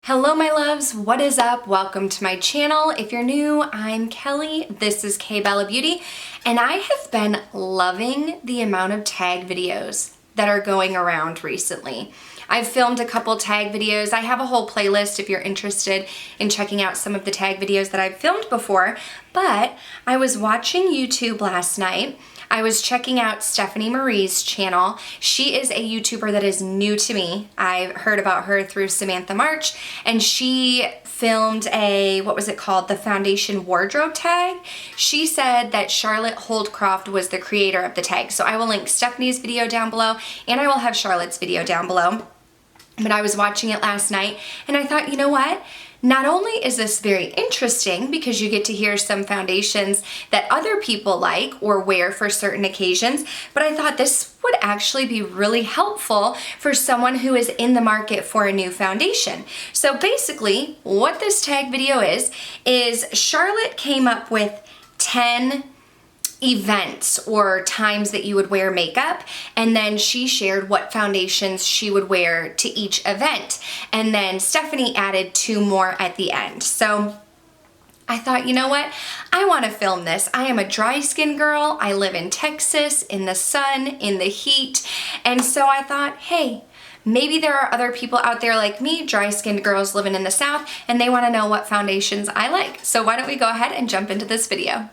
Hello my loves, what is up? Welcome to my channel. If you're new, I'm Kelly. This is Kbellabeauty, and I have been loving the amount of tag videos that are going around recently. I've filmed a couple tag videos. I have a whole playlist if you're interested in checking out some of the tag videos that I've filmed before, but I was watching YouTube last night. I was checking out Stephanie Marie's channel. She is a YouTuber that is new to me. I heard about her through Samantha March, and she filmed a, what was it called? The foundation wardrobe tag. She said that Charlotte Holdcroft was the creator of the tag. So I will link Stephanie's video down below, and I will have Charlotte's video down below. But I was watching it last night, and I thought, you know what? Not only is this very interesting because you get to hear some foundations that other people like or wear for certain occasions, but I thought this would actually be really helpful for someone who is in the market for a new foundation. So basically, what this tag video is Charlotte came up with 10 events or times that you would wear makeup, and then she shared what foundations she would wear to each event, and then Stephanie added 2 more at the end. So I thought, you know what? I want to film this. I am a dry skin girl. I live in Texas, in the sun, in the heat, and so I thought, hey, maybe there are other people out there like me, dry-skinned girls living in the South, and they want to know what foundations I like. So why don't we go ahead and jump into this video.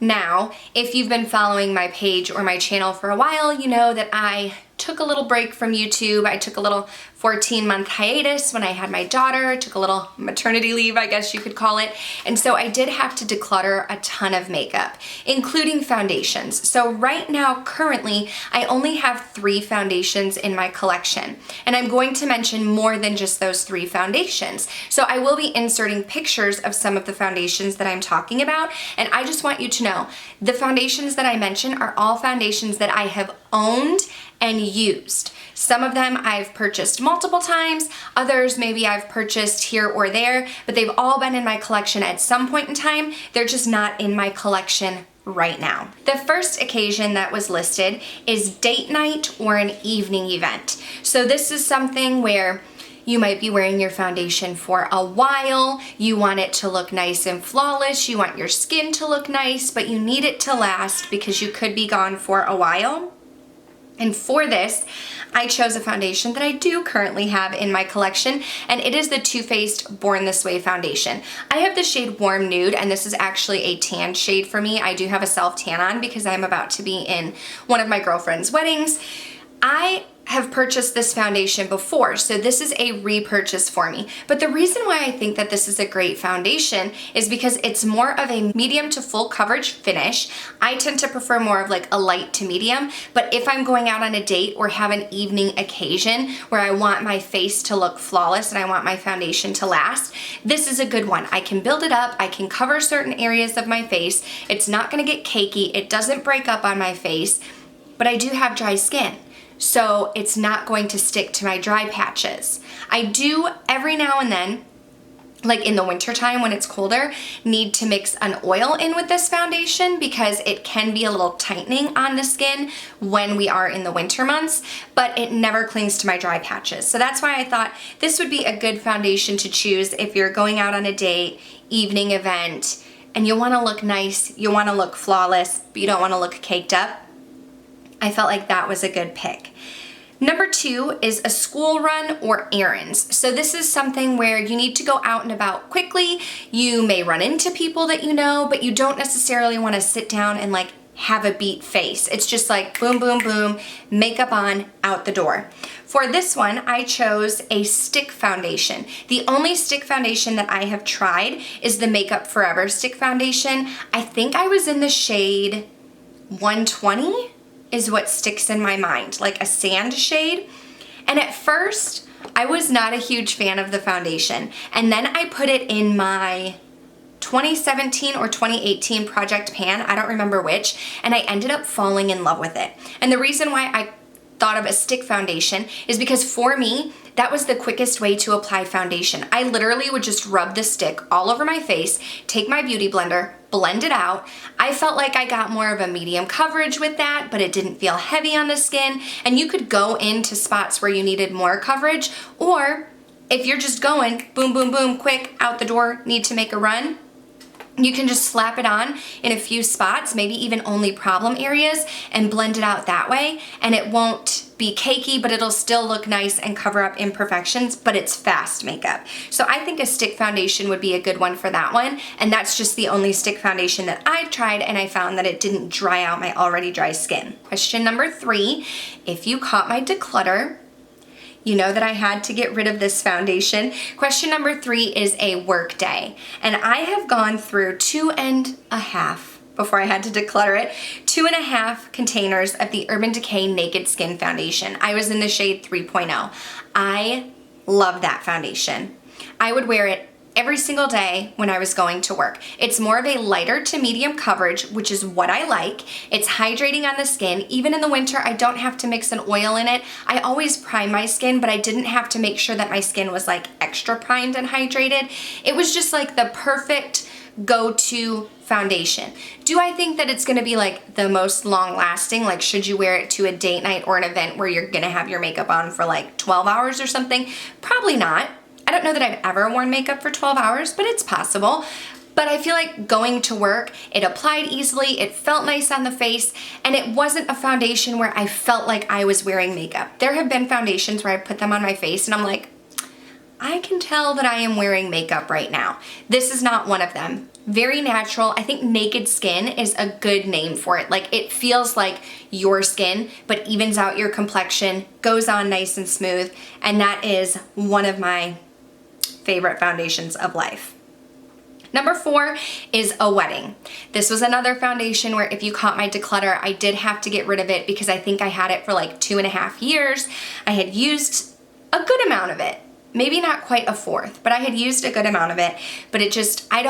Now, if you've been following my page or my channel for a while, you know that I took a little break from YouTube. I took a little 14-month hiatus when I had my daughter, took a little maternity leave, I guess you could call it. And so I did have to declutter a ton of makeup, including foundations. So right now, currently, I only have 3 foundations in my collection. And I'm going to mention more than just those 3 foundations. So I will be inserting pictures of some of the foundations that I'm talking about. And I just want you to know, the foundations that I mention are all foundations that I have owned and used. Some of them I've purchased multiple times, others maybe I've purchased here or there, but they've all been in my collection at some point in time. They're just not in my collection right now. The first occasion that was listed is date night or an evening event. So this is something where you might be wearing your foundation for a while, you want it to look nice and flawless, you want your skin to look nice, but you need it to last because you could be gone for a while. And for this, I chose a foundation that I do currently have in my collection, and it is the Too Faced Born This Way foundation. I have the shade Warm Nude, and this is actually a tan shade for me. I do have a self-tan on because I'm about to be in one of my girlfriend's weddings. I have purchased this foundation before, so this is a repurchase for me. But the reason why I think that this is a great foundation is because it's more of a medium to full coverage finish. I tend to prefer more of like a light to medium, but if I'm going out on a date or have an evening occasion where I want my face to look flawless and I want my foundation to last, this is a good one. I can build it up, I can cover certain areas of my face, it's not gonna get cakey, it doesn't break up on my face, but I do have dry skin, so it's not going to stick to my dry patches. I do every now and then, like in the winter time when it's colder, need to mix an oil in with this foundation because it can be a little tightening on the skin when we are in the winter months, but it never clings to my dry patches. So that's why I thought this would be a good foundation to choose if you're going out on a date, evening event, and you wanna look nice, you wanna look flawless, but you don't wanna look caked up. I felt like that was a good pick. Number 2 is a school run or errands. So this is something where you need to go out and about quickly. You may run into people that you know, but you don't necessarily want to sit down and like have a beat face. It's just like boom, boom, boom, makeup on, out the door. For this one, I chose a stick foundation. The only stick foundation that I have tried is the Makeup Forever stick foundation. I think I was in the shade 120. Is what sticks in my mind, like a sand shade. And at first, I was not a huge fan of the foundation. And then I put it in my 2017 or 2018 Project Pan, I don't remember which, and I ended up falling in love with it. And the reason why I thought of a stick foundation is because for me, that was the quickest way to apply foundation. I literally would just rub the stick all over my face, take my beauty blender, blend it out. I felt like I got more of a medium coverage with that, but it didn't feel heavy on the skin. And you could go into spots where you needed more coverage, or if you're just going boom, boom, boom, quick, out the door, need to make a run, you can just slap it on in a few spots, maybe even only problem areas, and blend it out that way. And it won't be cakey, but it'll still look nice and cover up imperfections, but it's fast makeup. So I think a stick foundation would be a good one for that one. And that's just the only stick foundation that I've tried, and I found that it didn't dry out my already dry skin. Question number 3, if you caught my declutter, you know that I had to get rid of this foundation. Question number 3 is a work day. And I have gone through 2.5, before I had to declutter it, 2.5 containers of the Urban Decay Naked Skin Foundation. I was in the shade 3.0. I love that foundation. I would wear it every single day when I was going to work. It's more of a lighter to medium coverage, which is what I like. It's hydrating on the skin. Even in the winter, I don't have to mix an oil in it. I always prime my skin, but I didn't have to make sure that my skin was like extra primed and hydrated. It was just like the perfect go-to foundation. Do I think that it's gonna be like the most long lasting? Like, should you wear it to a date night or an event where you're gonna have your makeup on for like 12 hours or something? Probably not. I don't know that I've ever worn makeup for 12 hours, but it's possible. But I feel like going to work, it applied easily, it felt nice on the face, and it wasn't a foundation where I felt like I was wearing makeup. There have been foundations where I put them on my face and I'm like, I can tell that I am wearing makeup right now. This is not one of them. Very natural. I think Naked Skin is a good name for it. Like, it feels like your skin, but evens out your complexion, goes on nice and smooth, and that is one of my favorite foundations of life. Number 4 is a wedding. This was another foundation where if you caught my declutter, I did have to get rid of it because I think I had it for like 2.5 years. I had used a good amount of it. Maybe not quite a fourth, but I had used a good amount of it. But it just, I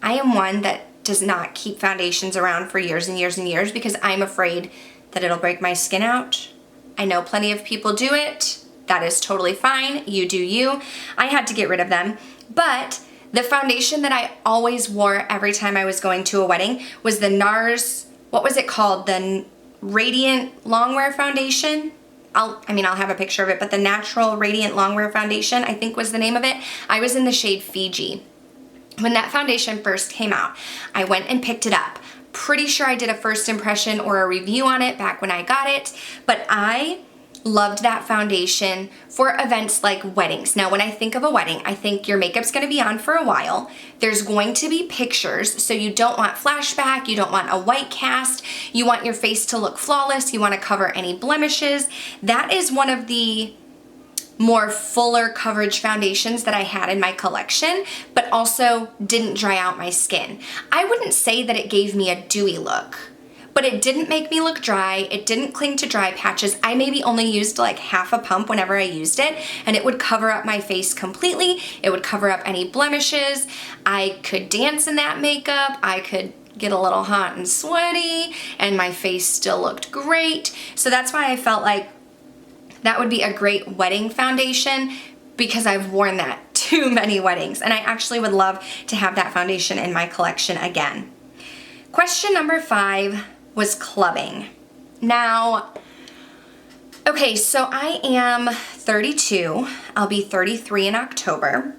am one that does not keep foundations around for years and years and years because I'm afraid that it'll break my skin out. I know plenty of people do it. That is totally fine. You do you. I had to get rid of them. But the foundation that I always wore every time I was going to a wedding was the NARS, what was it called? The Radiant Longwear Foundation. I'll have a picture of it, but the Natural Radiant Longwear Foundation, I think was the name of it. I was in the shade Fiji. When that foundation first came out, I went and picked it up. Pretty sure I did a first impression or a review on it back when I got it, but I loved that foundation for events like weddings. Now, when I think of a wedding, I think your makeup's gonna be on for a while. There's going to be pictures, so you don't want flashback, you don't want a white cast, you want your face to look flawless, you wanna cover any blemishes. That is one of the more fuller coverage foundations that I had in my collection, but also didn't dry out my skin. I wouldn't say that it gave me a dewy look, but it didn't make me look dry. It didn't cling to dry patches. I maybe only used like half a pump whenever I used it, and it would cover up my face completely. It would cover up any blemishes. I could dance in that makeup. I could get a little hot and sweaty, and my face still looked great. So that's why I felt like that would be a great wedding foundation because I've worn that too many weddings, and I actually would love to have that foundation in my collection again. Question number 5 was clubbing. Now, okay, so I am 32. I'll be 33 in October.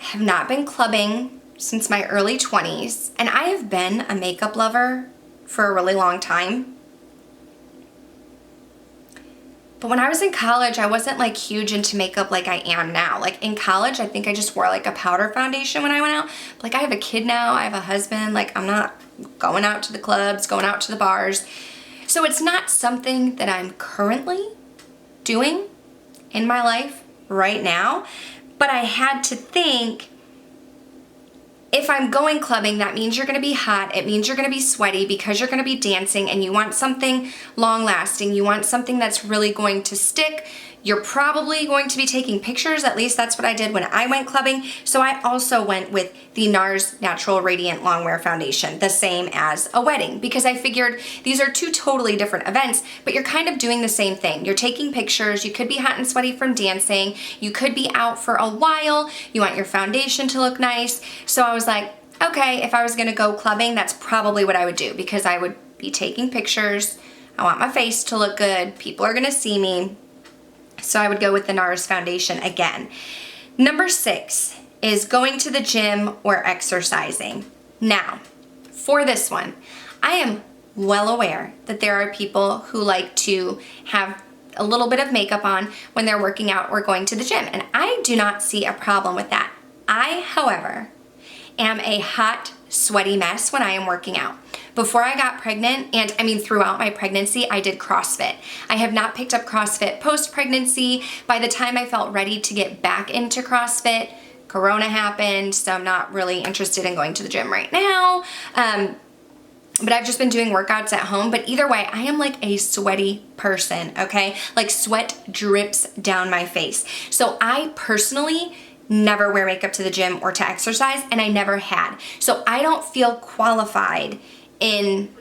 I have not been clubbing since my early 20s, and I have been a makeup lover for a really long time. But when I was in college, I wasn't like huge into makeup like I am now. Like in college, I think I just wore like a powder foundation when I went out. Like I have a kid now, I have a husband, like I'm not going out to the clubs, going out to the bars. So it's not something that I'm currently doing in my life right now, but I had to think, if I'm going clubbing, that means you're gonna be hot, it means you're gonna be sweaty because you're gonna be dancing, and you want something long lasting, you want something that's really going to stick. You're probably going to be taking pictures, at least that's what I did when I went clubbing. So I also went with the NARS Natural Radiant Longwear Foundation, the same as a wedding, because I figured these are two totally different events, but you're kind of doing the same thing. You're taking pictures, you could be hot and sweaty from dancing, you could be out for a while, you want your foundation to look nice. So I was like, okay, if I was gonna go clubbing, that's probably what I would do, because I would be taking pictures, I want my face to look good, people are gonna see me. So I would go with the NARS foundation again. Number 6 is going to the gym or exercising. Now, for this one, I am well aware that there are people who like to have a little bit of makeup on when they're working out or going to the gym, and I do not see a problem with that. I, however, am a hot, sweaty mess when I am working out. Before I got pregnant, and I mean throughout my pregnancy, I did CrossFit. I have not picked up CrossFit post-pregnancy. By the time I felt ready to get back into CrossFit, Corona happened, so I'm not really interested in going to the gym right now. But I've just been doing workouts at home. But either way, I am like a sweaty person, okay? Like sweat drips down my face. So I personally never wear makeup to the gym or to exercise, and I never had. So I don't feel qualified in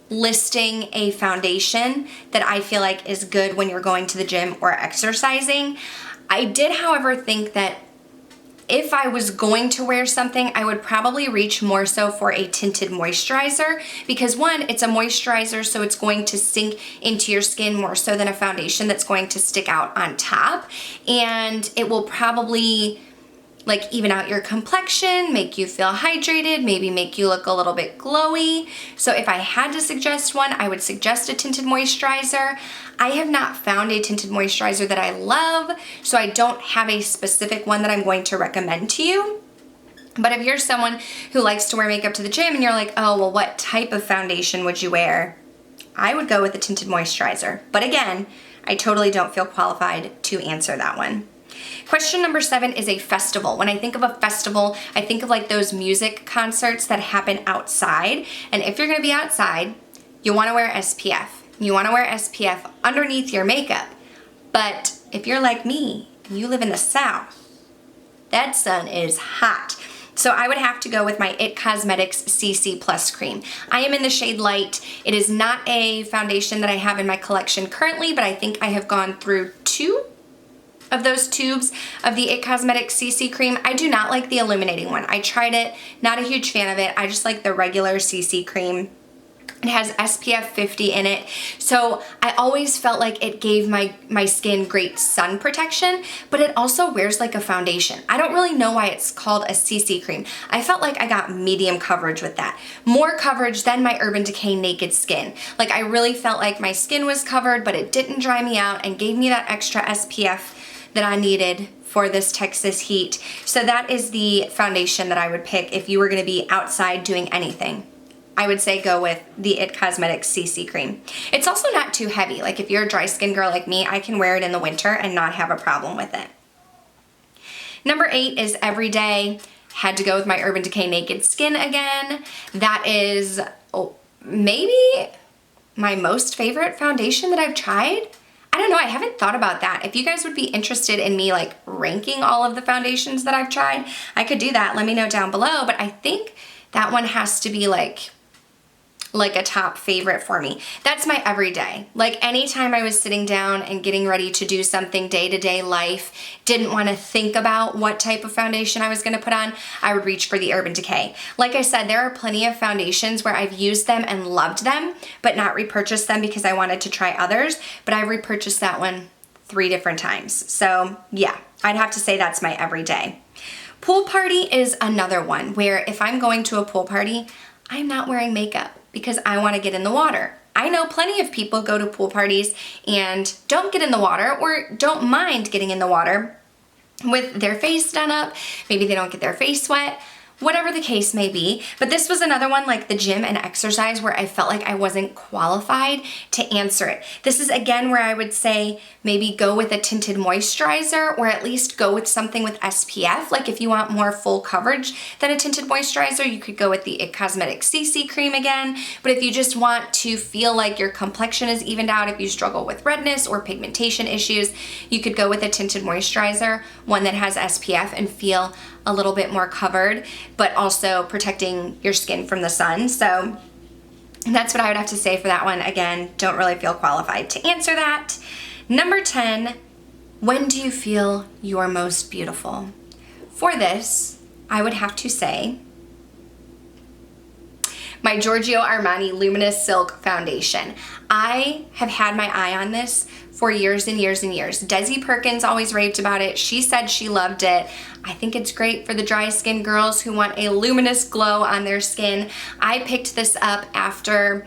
listing a foundation that I feel like is good when you're going to the gym or exercising. I did, however, think that if I was going to wear something, I would probably reach more so for a tinted moisturizer, because one, it's a moisturizer, so it's going to sink into your skin more so than a foundation that's going to stick out on top, and it will probably like even out your complexion, make you feel hydrated, maybe make you look a little bit glowy. So if I had to suggest one, I would suggest a tinted moisturizer. I have not found a tinted moisturizer that I love, so I don't have a specific one that I'm going to recommend to you. But if you're someone who likes to wear makeup to the gym and you're like, oh, well, what type of foundation would you wear? I would go with a tinted moisturizer. But again, I totally don't feel qualified to answer that one. Question number 7 is a festival. When I think of a festival, I think of like those music concerts that happen outside. And if you're gonna be outside, you wanna wear SPF. You wanna wear SPF underneath your makeup. But if you're like me, and you live in the South, that sun is hot. So I would have to go with my IT Cosmetics CC Plus Cream. I am in the shade Light. It is not a foundation that I have in my collection currently, but I think I have gone through 2 of those tubes of the IT Cosmetics CC cream. I do not like the illuminating one. I tried it, not a huge fan of it. I just like the regular CC cream. It has SPF 50 in it, so I always felt like it gave my skin great sun protection, but it also wears like a foundation. I don't really know why it's called a CC cream. I felt like I got medium coverage with that. More coverage than my Urban Decay Naked Skin. Like I really felt like my skin was covered, but it didn't dry me out and gave me that extra SPF that I needed for this Texas heat. So that is the foundation that I would pick if you were gonna be outside doing anything. I would say go with the IT Cosmetics CC cream. It's also not too heavy. Like if you're a dry skin girl like me, I can wear it in the winter and not have a problem with it. Number 8 is everyday. Had to go with my Urban Decay Naked Skin again. That is maybe my most favorite foundation that I've tried. I don't know, I haven't thought about that. If you guys would be interested in me like ranking all of the foundations that I've tried, I could do that. Let me know down below, but I think that one has to be like a top favorite for me. That's my everyday. Like anytime I was sitting down and getting ready to do something day-to-day life, didn't want to think about what type of foundation I was going to put on, I would reach for the Urban Decay. Like I said, there are plenty of foundations where I've used them and loved them, but not repurchased them because I wanted to try others, but I repurchased that one 3 different times. So yeah, I'd have to say that's my everyday. Pool party is another one where if I'm going to a pool party, I'm not wearing makeup because I want to get in the water. I know plenty of people go to pool parties and don't get in the water or don't mind getting in the water with their face done up. Maybe they don't get their face wet, whatever the case may be. But this was another one like the gym and exercise where I felt like I wasn't qualified to answer it. This is again where I would say maybe go with a tinted moisturizer or at least go with something with SPF. Like if you want more full coverage than a tinted moisturizer, you could go with the IT Cosmetics CC cream again. But if you just want to feel like your complexion is evened out, if you struggle with redness or pigmentation issues, you could go with a tinted moisturizer, one that has SPF, and feel a little bit more covered, but also protecting your skin from the sun. So that's what I would have to say for that one. Again, don't really feel qualified to answer that. Number 10, when do you feel you're most beautiful? For this, I would have to say my Giorgio Armani Luminous Silk Foundation. I have had my eye on this for years and years and years. Desi Perkins always raved about it. She said she loved it. I think it's great for the dry skin girls who want a luminous glow on their skin. I picked this up after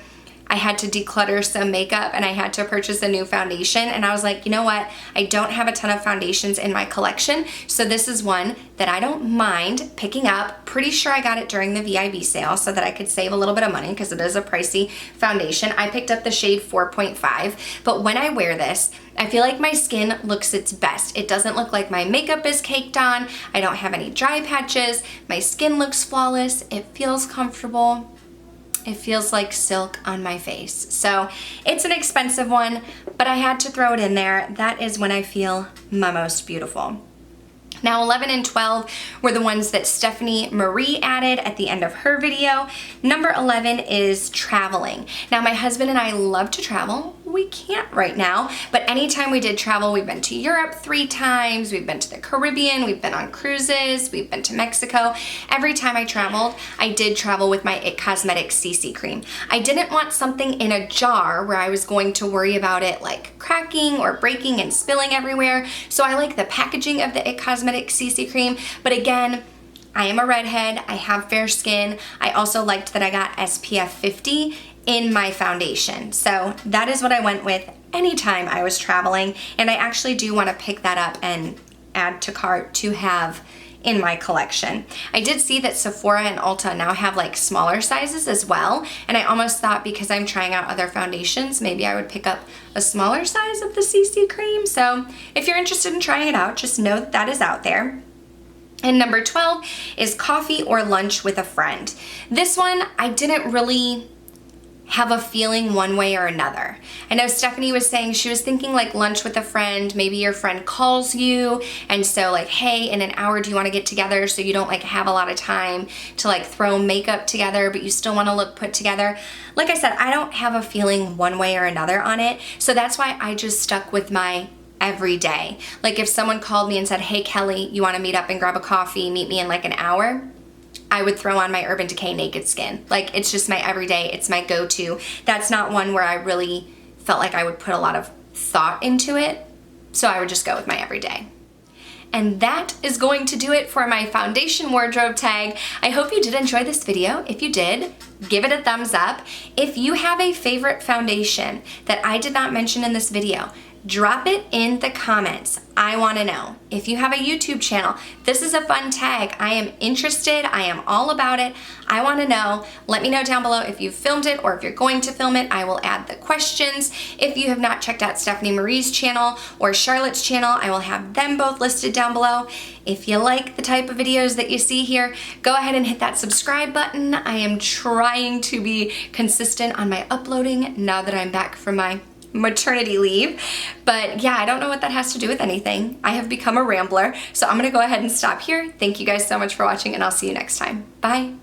I had to declutter some makeup and I had to purchase a new foundation, and I was like, you know what? I don't have a ton of foundations in my collection, so this is one that I don't mind picking up. Pretty sure I got it during the VIB sale so that I could save a little bit of money because it is a pricey foundation. I picked up the shade 4.5, but when I wear this, I feel like my skin looks its best. It doesn't look like my makeup is caked on. I don't have any dry patches. My skin looks flawless. It feels comfortable. It feels like silk on my face. So it's an expensive one, but I had to throw it in there. That is when I feel my most beautiful. Now 11 and 12 were the ones that Stephanie Marie added at the end of her video. Number 11 is traveling. Now my husband and I love to travel. We can't right now, but anytime we did travel, we've been to Europe 3 times, we've been to the Caribbean, we've been on cruises, we've been to Mexico. Every time I traveled, I did travel with my IT Cosmetics CC cream. I didn't want something in a jar where I was going to worry about it like cracking or breaking and spilling everywhere. So I like the packaging of the IT Cosmetics CC cream, but again, I am a redhead, I have fair skin. I also liked that I got SPF 50 in my foundation. So that is what I went with anytime I was traveling, and I actually do want to pick that up and add to cart to have in my collection. I did see that Sephora and Ulta now have like smaller sizes as well, and I almost thought because I'm trying out other foundations, maybe I would pick up a smaller size of the CC cream. So if you're interested in trying it out, just know that that is out there. And number 12 is coffee or lunch with a friend. This one, I didn't really have a feeling one way or another. I know Stephanie was saying she was thinking like lunch with a friend, maybe your friend calls you and so like, hey, in an hour do you want to get together, so you don't like have a lot of time to like throw makeup together but you still want to look put together. Like I said, I don't have a feeling one way or another on it, so that's why I just stuck with my every day. Like if someone called me and said, hey Kelly, you want to meet up and grab a coffee, meet me in like an hour, I would throw on my Urban Decay Naked Skin. Like it's just my everyday, it's my go-to. That's not one where I really felt like I would put a lot of thought into it, so I would just go with my everyday. And that is going to do it for my foundation wardrobe tag. I hope you did enjoy this video. If you did, give it a thumbs up. If you have a favorite foundation that I did not mention in this video, drop it in the comments. I want to know. If you have a YouTube channel, this is a fun tag. I am interested. I am all about it. I want to know. Let me know down below if you've filmed it or if you're going to film it. I will add the questions. If you have not checked out Stephanie Marie's channel or Charlotte's channel, I will have them both listed down below. If you like the type of videos that you see here, go ahead and hit that subscribe button. I am trying to be consistent on my uploading now that I'm back from my maternity leave. But yeah, I don't know what that has to do with anything. I have become a rambler, so I'm gonna go ahead and stop here. Thank you guys so much for watching, and I'll see you next time. Bye.